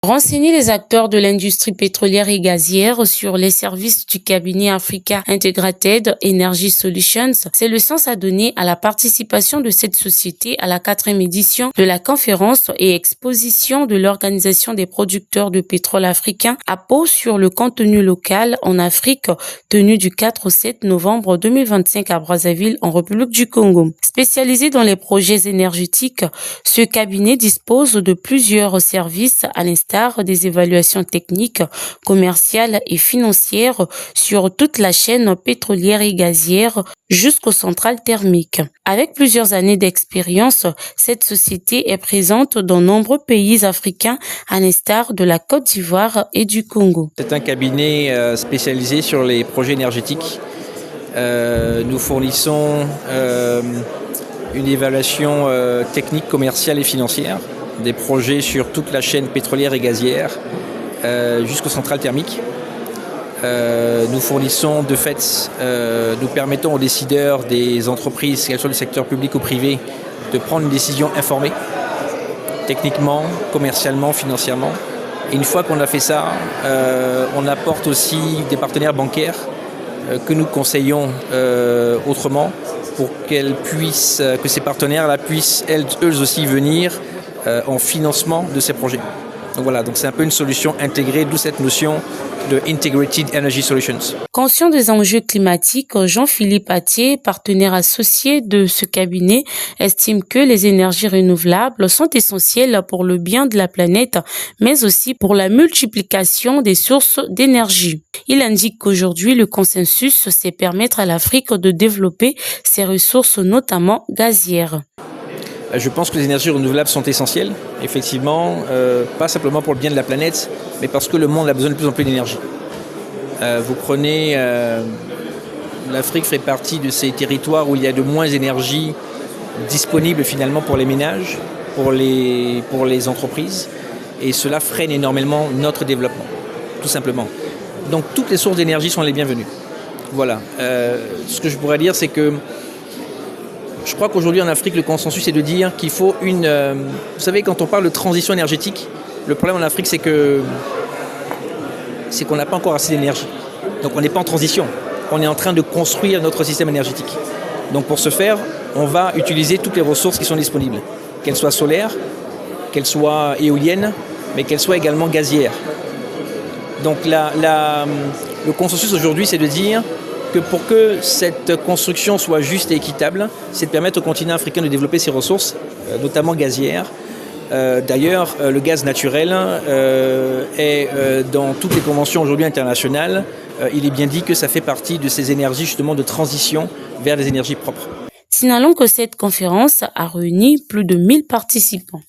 Renseigner les acteurs de l'industrie pétrolière et gazière sur les services du cabinet Africa Integrated Energy Solutions, c'est le sens à donner à la participation de cette société à la 4e édition de la conférence et exposition de l'Organisation des producteurs de pétrole africains à Pau sur le contenu local en Afrique, tenue du 4 au 7 novembre 2025 à Brazzaville en République du Congo. Spécialisé dans les projets énergétiques, ce cabinet dispose de plusieurs services à l'instar des évaluations techniques, commerciales et financières sur toute la chaîne pétrolière et gazière jusqu'aux centrales thermiques. Avec plusieurs années d'expérience, cette société est présente dans nombreux pays africains à l'instar de la Côte d'Ivoire et du Congo. C'est un cabinet spécialisé sur les projets énergétiques. Nous fournissons une évaluation technique, commerciale et financière des projets sur toute la chaîne pétrolière et gazière jusqu'aux centrales thermiques. Nous fournissons de fait, nous permettons aux décideurs des entreprises, qu'elles soient du secteur public ou privé, de prendre une décision informée, techniquement, commercialement, financièrement. Et une fois qu'on a fait ça, on apporte aussi des partenaires bancaires que nous conseillons autrement pour que ces partenaires-là puissent eux aussi venir en financement de ces projets. Donc voilà, donc c'est un peu une solution intégrée, d'où cette notion de Integrated Energy Solutions. Conscient des enjeux climatiques, Jean-Philippe Attier, partenaire associé de ce cabinet, estime que les énergies renouvelables sont essentielles pour le bien de la planète, mais aussi pour la multiplication des sources d'énergie. Il indique qu'aujourd'hui, le consensus, c'est permettre à l'Afrique de développer ses ressources, notamment gazières. Je pense que les énergies renouvelables sont essentielles, effectivement, pas simplement pour le bien de la planète, mais parce que le monde a besoin de plus en plus d'énergie. Vous prenez, l'Afrique fait partie de ces territoires où il y a de moins d'énergie disponible finalement pour les ménages, pour les entreprises, et cela freine énormément notre développement, tout simplement. Donc toutes les sources d'énergie sont les bienvenues. Voilà. Ce que je pourrais dire, c'est que je crois qu'aujourd'hui en Afrique, le consensus est de dire qu'il faut vous savez, quand on parle de transition énergétique, le problème en Afrique, c'est qu'on n'a pas encore assez d'énergie. Donc on n'est pas en transition. On est en train de construire notre système énergétique. Donc pour ce faire, on va utiliser toutes les ressources qui sont disponibles, qu'elles soient solaires, qu'elles soient éoliennes, mais qu'elles soient également gazières. Donc le consensus aujourd'hui, c'est de dire que pour que cette construction soit juste et équitable, c'est de permettre au continent africain de développer ses ressources, notamment gazières. D'ailleurs, le gaz naturel est dans toutes les conventions aujourd'hui internationales. Il est bien dit que ça fait partie de ces énergies justement de transition vers des énergies propres. Signalons que cette conférence a réuni plus de 1000 participants.